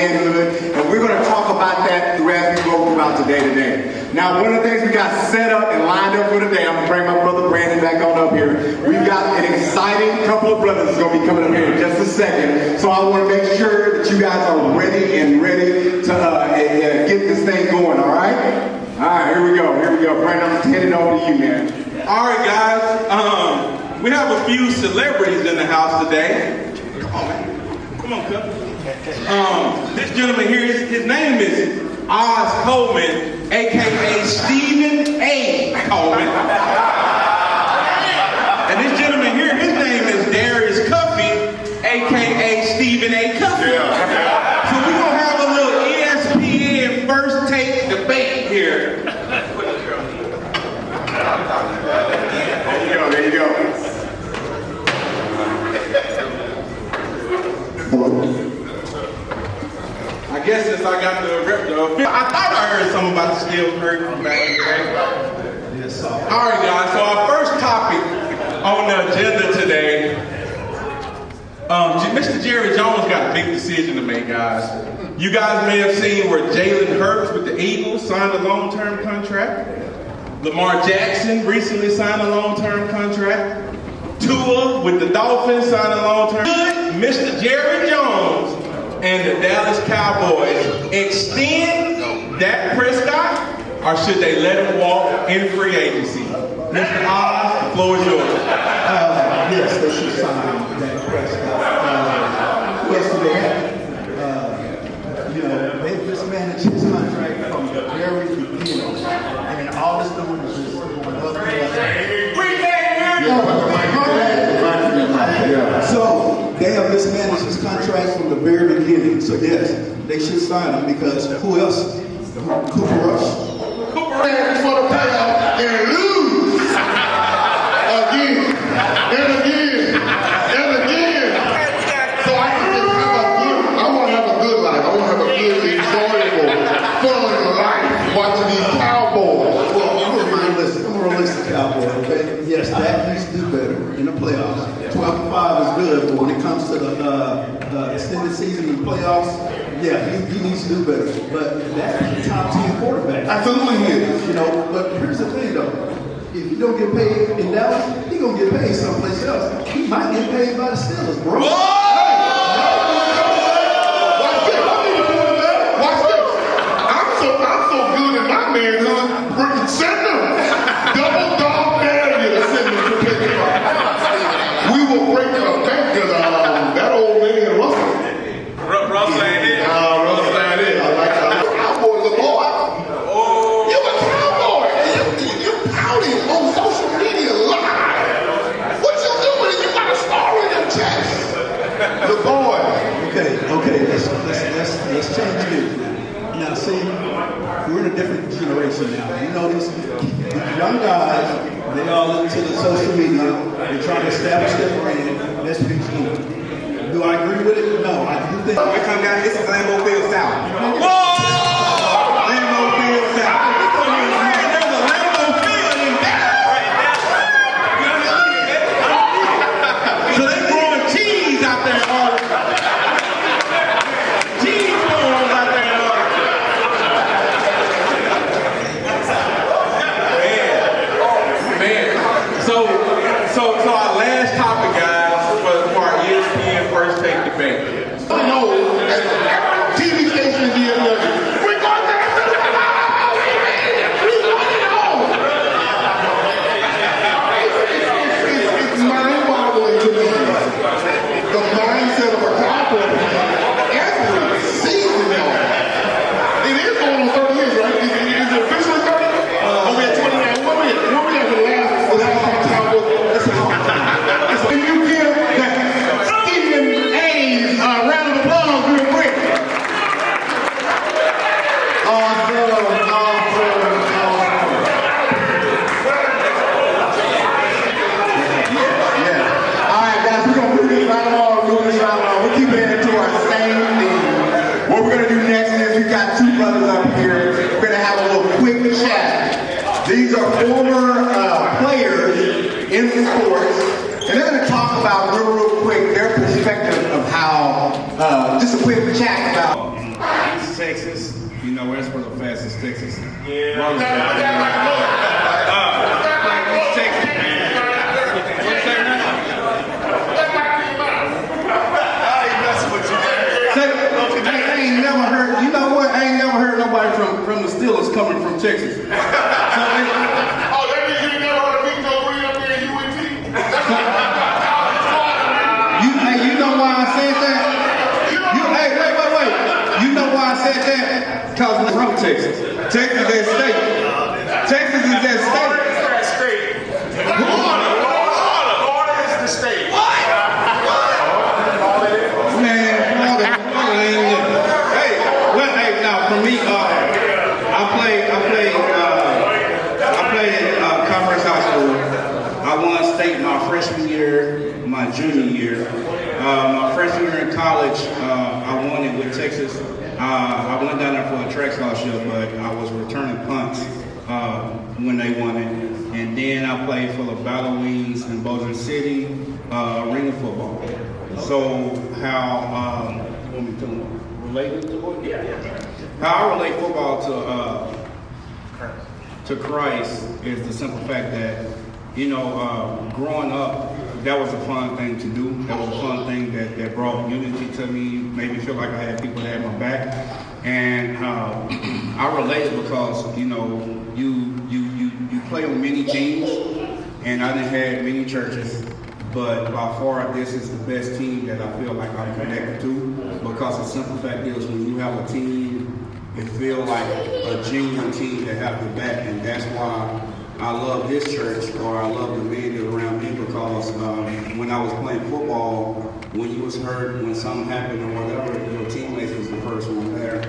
And we're going to talk about that as we go throughout today. Now, one of the things we got set up and lined up for today, I'm going to bring my brother Brandon back on up here. We've got an exciting couple of brothers that's going to be coming up here in just a second. So I want to make sure that you guys are ready to get this thing going, all right? All right, here we go. Brandon, I'm heading over to you, man. All right, guys. We have a few celebrities in the house today. Come on, man. Come on, cuz. This gentleman here, his name is Oz Coleman, a.k.a. Stephen A. Coleman. And this gentleman here, his name is Darius Cuffey, a.k.a. Stephen A. Cuffey. So we're going to have a little ESPN first take debate here. There you go. I guess since I got I thought I heard something about the steel curtain back in the day. Yes, all right, guys. So our first topic on the agenda today, Mr. Jerry Jones got a big decision to make, guys. You guys may have seen where Jalen Hurts with the Eagles signed a long-term contract. Lamar Jackson recently signed a long-term contract. Tua with the Dolphins signed a long-term. Mr. Jerry Jones and the Dallas Cowboys extend Dak Prescott, or should they let him walk in free agency? Mr. Oz, the floor is yours. Yes, they should sign Dak Prescott. Who else do they have? They've mismanaged his contract from the very beginning. And all it's doing is just going up and up. So they have mismanaged his contract from the very beginning. So yes, they should sign him because who else? Cooper Rush. For the playoff and lose again and again and again. So I can just I want to have a good life. I want to have a good, enjoyable, fun life watching these Cowboys. Well, I'm a realistic Cowboy, okay? Yes, Dak needs to do better in the playoffs. 12-5 is good, but when it comes to the extended season and playoffs, yeah, he needs to do better. But Dak is a top 10 quarterback. Absolutely he is. But here's the thing though. If you don't get paid in Dallas, he's gonna get paid someplace else. He might get paid by the Steelers, bro. I'm so good in my manhood. Send them. Double dog dare you to send them to Pittsburgh. We will break the bank because that old man Russell ain't it. Russell ain't it. I like that. Cowboys are boy. Oh. You a cowboy. You pouting on social media live. What you doing? You got a star in your chest. The boy. Okay. Let's change it. Now, see, we're in a different generation now. You know, these young guys, they all into the social media. They're trying to establish their brand. That's big key. Do I agree with it? No, I do think. Here come guys, this is Lambeau Field South. Lambeau Field South. There's a Lambeau Field in Dallas. So they growing cheese out there, cheese farms out there. Man. So our last topic, guys, for our ESPN first take debate. I know at TV stations here, we're going to we want it all. It's mind-boggling to me. The mindset of a Cowboy every season now. It is going on 30 years, right? Is it officially 30? We at 29. What we at the last time Cowboy? That's a long time. Can you give that Stephen A's round of applause real quick? Yeah. All right, guys, we're going to move this right along. We're keeping it into our same theme. What we're going to do next is we've got two brothers up here. We're going to have a little quick chat. These are former players in the sports, and they're going to talk about real quick their perspective of how, just a quick chat about Texas. You know, that's where the fastest Texas. Yeah. Texas, man. What's that now? I ain't never heard. You know what? I ain't never heard nobody from the Steelers coming from Texas. So Oh, that means you ain't never heard of Victor Green up there in UNT? you know why I said that? Wait. You know why I said that? Because we're from Texas. Texas is that state. Texas is that state. Florida is the state. Man, Florida ain't it. Hey, now for me, I played in Conference High School. I won state my freshman year, my junior year. My freshman year in college, I won it with Texas. I went down there for a track scholarship, but I was returning punts when they won it. And then I played for the Battle Wings in Bossier City, arena football. So how you want me to relate it to what? Yeah. How I relate football to Christ is the simple fact that, growing up, that was a fun thing to do. That was a fun thing that brought unity to me, made me feel like I had people that had my back. And I related because, you play on many teams, and I done had many churches, but by far this is the best team that I feel like I'm connected to, because the simple fact is when you have a team, it feels like a genuine team that have your back, and that's why I love this church, or I love the men that are around me, because when I was playing football, when you was hurt, when something happened or whatever, your teammates was the first one there,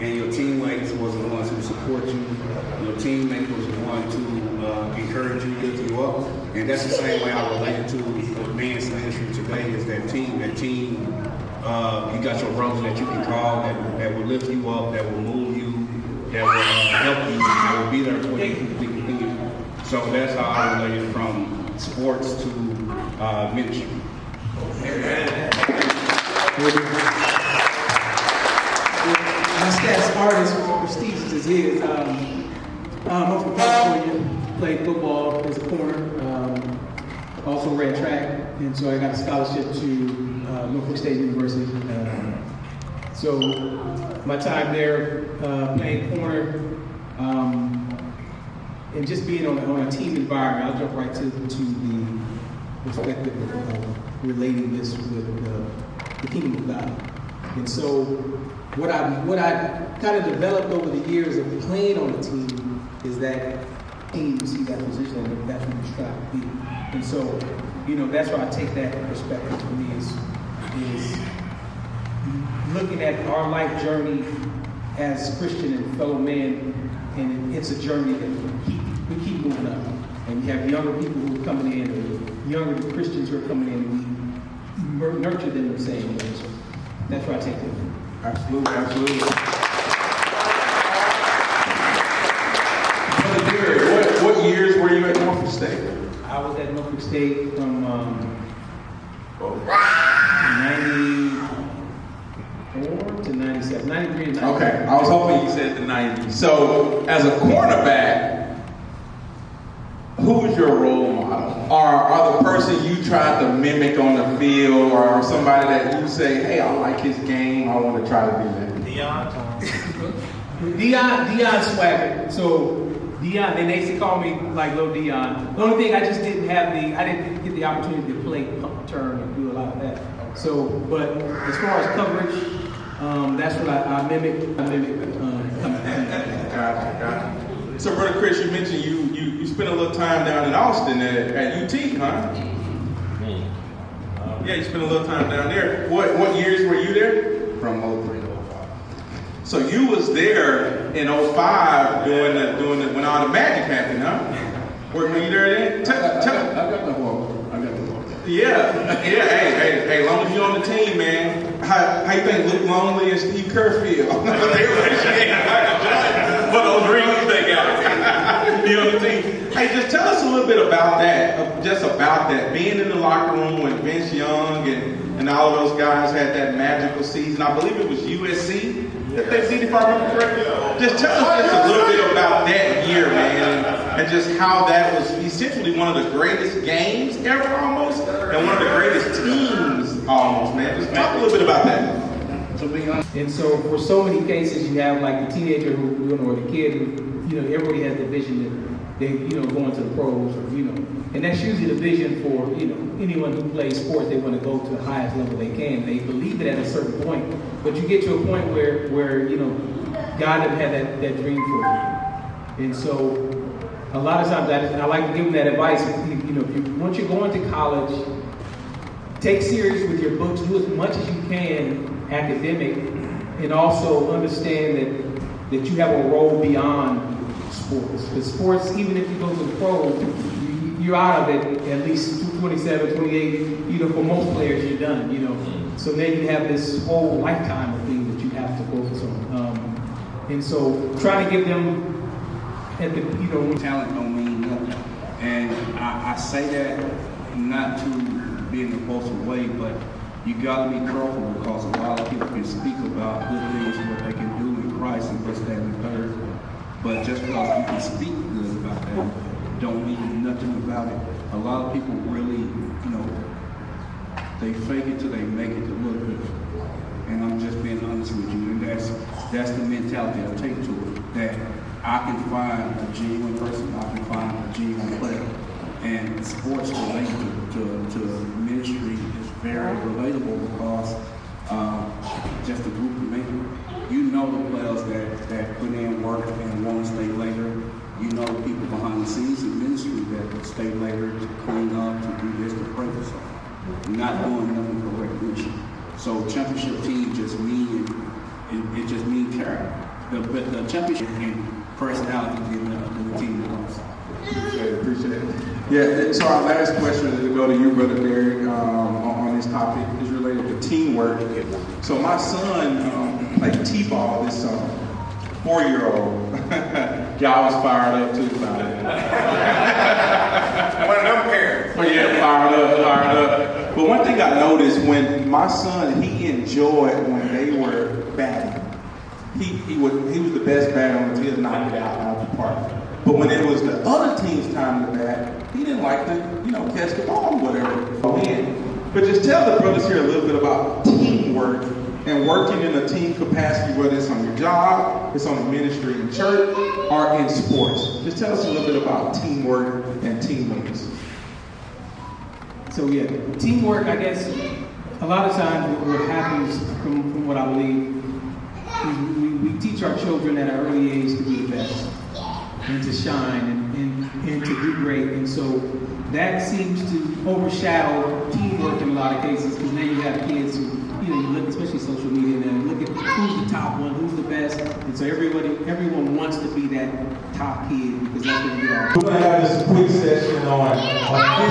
and your teammates was the ones who support you. Your teammate was the one to encourage you, lift you up, and that's the same way I relate to the men's ministry today. Is that team? You got your brothers that you can call that will lift you up, that will move you, that will help you, that will be there for you. So that's how I related from sports to ministry. My status artist, prestigious as is, I'm from California, played football as a corner, also ran track, and so I got a scholarship to Norfolk State University. So my time there, playing corner, and just being on a team environment, I'll jump right to the perspective of relating this with the kingdom of God. And so what I kind of developed over the years of playing on a team is that team, you see that position, and that's what you strive to be. And so, that's why I take that perspective for me is looking at our life journey as Christian and fellow men, and it's a journey that we keep moving up. And we have younger people who are coming in, or younger Christians who are coming in, and we nurture them the same way. So that's where I take it. Absolutely. Brother Gary, what years were you at Norfolk State? I was at Norfolk State from 94 to 97, 93 and 94. Okay, I was hoping you said the 90s. So, as a cornerback, who was your role model? Or the person you tried to mimic on the field, or somebody that you say, hey, I like his game, I want to try to do that? Deion Swagger. So Deion, they used to call me like Lil Deion. The only thing I just didn't I didn't get the opportunity to play punt return and do a lot of that. So, but as far as coverage, that's what I mimic. Gotcha. So, Brother Chris, you mentioned you spent a little time down in Austin at UT, huh? Yeah, you spent a little time down there. What years were you there? From 03 to 05. So you was there in 05 doing the when all the magic happened, huh? Were you there then? I got the ball. Yeah. Hey, long as you're on the team, man. How you think Luke Longley and Steve Kerr feel? What those rings they got? You on the team. Hey, just tell us a little bit about that. Just about that. Being in the locker room when Vince Young and all of those guys had that magical season. I believe it was USC. if I remember correctly. Just tell us just a little bit about that year, man, and just how that was essentially one of the greatest games ever almost, and one of the greatest teams almost, man. Just talk a little bit about that. And so for so many cases, you have like the teenager who, or the kid who, everybody has the vision that they, going to the pros, or, and that's usually the vision for, anyone who plays sports. They want to go to the highest level they can. They believe it at a certain point, but you get to a point where God didn't have that dream for you. And so a lot of times I like to give them that advice. Once you're going to college, take serious with your books, do as much as you can academic, and also understand that you have a role beyond sports. Because sports, even if you go to the pro, you're out of it at least 27, 28, for most players you're done, So then you have this whole lifetime of things that you have to focus on. And so try to give them at the, talent don't mean nothing. And I say that not to be in a boastful way, but you gotta be careful because a lot of people can speak about good things, what they can do in Christ and this, that, and the third. But just because you can speak good about that, don't mean nothing about it. A lot of people really, they fake it till they make it to look good. And I'm just being honest with you, and that's the mentality I take to it. That I can find a genuine person, I can find a genuine player. And sports related to ministry is very relatable because just a group of men. The players that put in work and want to stay later. The people behind the scenes in ministry that stay later to clean up, to do this, to pray for something. Not doing nothing for recognition. So championship team just mean it just mean character. The championship and personality in the team belongs. Appreciate it. Yeah, so our last question is to go to you, Brother Derek, on this topic. Is related to teamwork. So my son played T-ball this summer. 4-year-old. Y'all was fired up too about it. One of them parents. Oh yeah, fired up. But one thing I noticed when my son, he enjoyed when they were batting. He was the best batter on the team. He would knock it out the park. But when it was the other team's time to bat, he didn't like to, catch the ball or whatever. But just tell the brothers here a little bit about teamwork and working in a team capacity, whether it's on your job, it's on the ministry in church, or in sports. Just tell us a little bit about teamwork and teammates. So yeah, teamwork, I guess, a lot of times what happens from what I believe is we teach our children at an early age to be the best and to shine and to do great. And so that seems to overshadow teamwork in a lot of cases, because then you have kids who, you look, especially social media, and look at who's the top one, who's the best. And so everyone wants to be that top kid because that's what you are. We're going to have this quick session on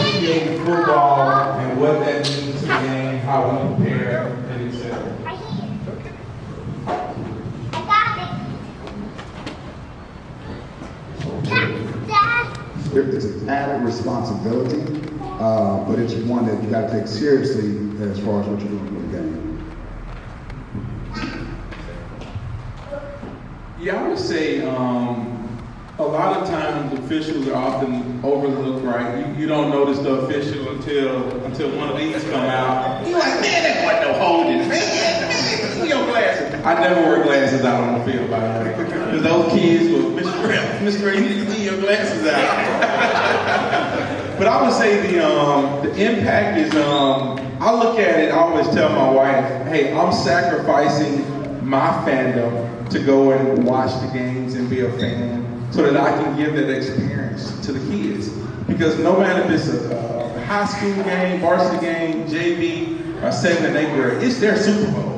officiating football and what that means to the game, how we prepare, and etc. It's an added responsibility, but it's one that you got to take seriously as far as what you're doing with the game. Yeah, I would say a lot of times officials are often overlooked, right? You don't notice the official until one of these come out. You're like, man, that wasn't no holding, man. Your glasses. I never wear glasses out on the field, by the way. Because those kids will, Mr. you need to see your glasses out. But I would say the impact is, I look at it, I always tell my wife, hey, I'm sacrificing my fandom to go and watch the games and be a fan so that I can give that experience to the kids. Because no matter if it's a high school game, varsity game, JV, or 7 and 8 grade, it's their Super Bowl.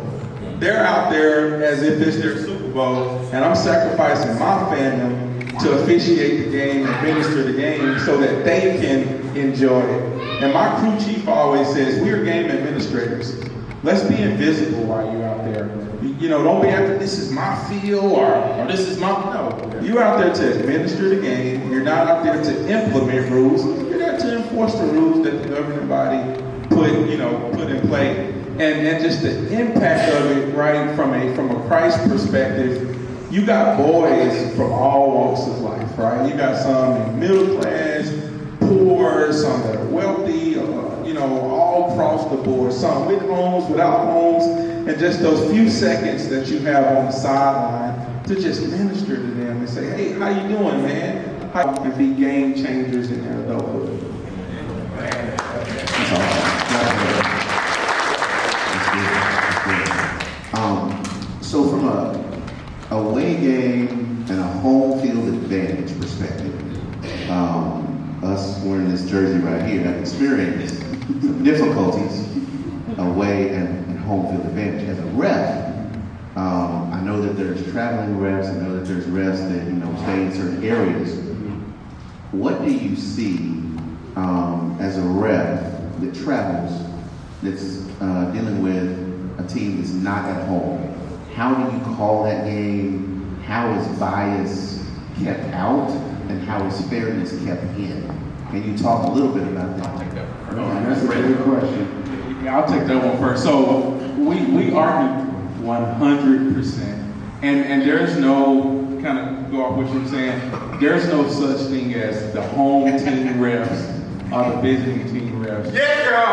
They're out there as if it's their Super Bowl, and I'm sacrificing my fandom to officiate the game and minister the game so that they can enjoy it. And my crew chief always says, we're game administrators. Let's be invisible while you're out there. Don't be after this is my field or this is my, no. You're out there to administer the game. You're not out there to implement rules. You're there to enforce the rules that the governing body put in play. and just the impact of it, right, from a Christ perspective. You got boys from all walks of life, right? You got some in middle class, poor, some that are wealthy, all across the board, some with homes, without homes, and just those few seconds that you have on the sideline to just minister to them and say, hey, how you doing, man? How you can be game changers in their adulthood. So from a away game and a home field advantage perspective, us wearing this jersey right here have experienced some difficulties away and home field advantage. As a ref, I know that there's traveling refs, I know that there's refs that stay in certain areas. What do you see as a ref that travels, that's dealing with a team that's not at home? How do you call that game? How is bias kept out? And how is fairness kept in? Can you talk a little bit about that? That's a great question. Yeah, I'll take that one first. So we argue 100%. And there's no, kind of go off what you're saying, there's no such thing as the home team refs or the visiting team refs. Yeah, girl.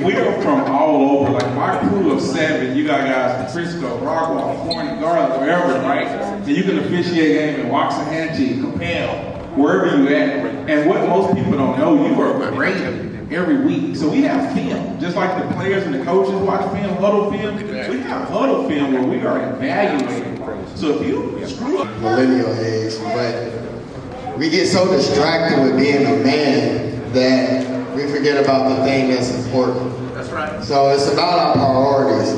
We are from all over. Like my crew of 7, you got guys from Frisco, Rockwall, Horny, Garland, wherever, right? And you can officiate game in Waxahachie, Capel, wherever you at. And what most people don't know, you are graded every week. So we have film, just like the players and the coaches watch film, huddle film. We have huddle film where we are evaluating. So if you screw up, millennial age, but we get so distracted with being a man that we forget about the thing that's important. That's right. So it's about our priorities.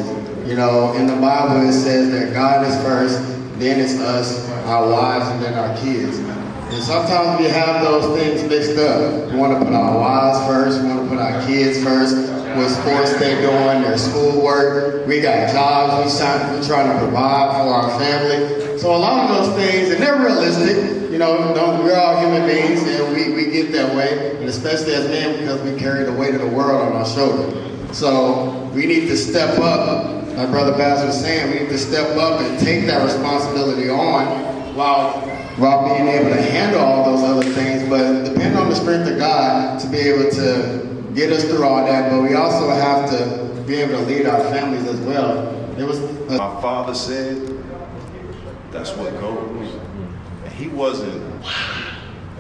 In the Bible it says that God is first, then it's us, our wives, and then our kids. And sometimes we have those things mixed up. We want to put our wives first, we want to put our kids first, what sports they're doing, their schoolwork. We got jobs, we're trying to provide for our family. So a lot of those things, and they're realistic. We're all human beings, and we get that way, and especially as men, because we carry the weight of the world on our shoulders. So we need to step up, like Brother Bass was saying, we need to step up and take that responsibility on while being able to handle all those other things, but depend on the strength of God to be able to get us through all that, but we also have to be able to lead our families as well. My father said, that's what goes. He wasn't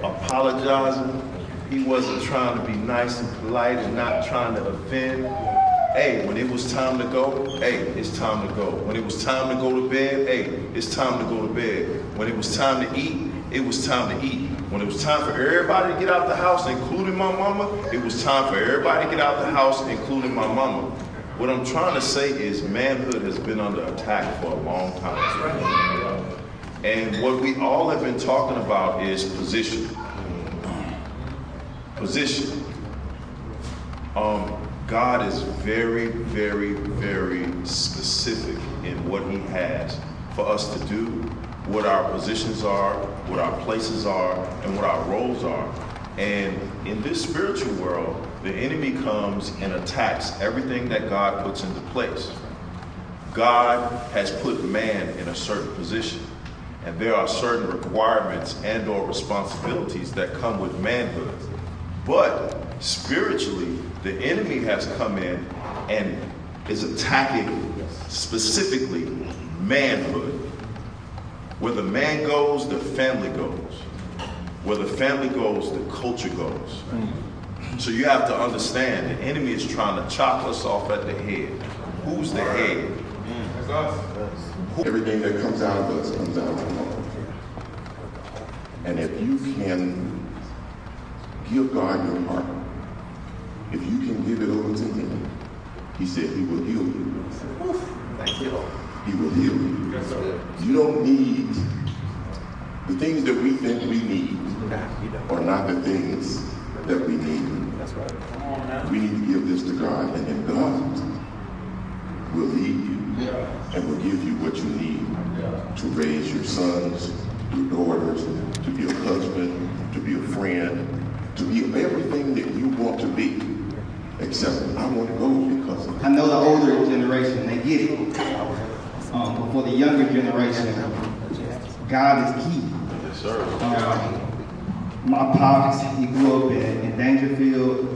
apologizing. He wasn't trying to be nice and polite and not trying to offend. Hey, when it was time to go, hey, it's time to go. When it was time to go to bed, hey, it's time to go to bed. When it was time to eat, it was time to eat. When it was time for everybody to get out the house, including my mama, it was time for everybody to get out the house, including my mama. What I'm trying to say is manhood has been under attack for a long time. And what we all have been talking about is position. Position. God is very, very, very specific in what he has for us to do, what our positions are, what our places are, and what our roles are. And in this spiritual world, the enemy comes and attacks everything that God puts into place. God has put man in a certain position, and there are certain requirements and or responsibilities that come with manhood. But spiritually, the enemy has come in and is attacking specifically manhood. Where the man goes, the family goes. Where the family goes, the culture goes. So you have to understand, the enemy is trying to chop us off at the head. Who's the head? That's us. Everything that comes out of us comes out of the Lord. And if you can give God your heart, if you can give it over to him, he said he will heal you. Thank you, Lord. He will heal you. Yes, sir. You don't need the things that we think we need are not the things that we need. That's right. We need to give this to God, and then God will lead you and will give you what you need to raise your sons, your daughters, to be a husband, to be a friend, to be everything that you want to be, except I want to go because of I know the older generation, they get it. But for the younger generation, God is key. Yes, sir. My pops, he grew up in Dangerfield,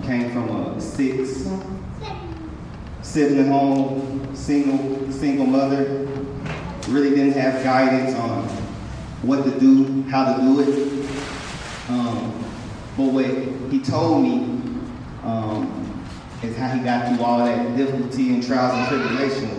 came from a 6-sibling home, single mother, really didn't have guidance on what to do, how to do it. But what he told me is how he got through all that difficulty and trials and tribulation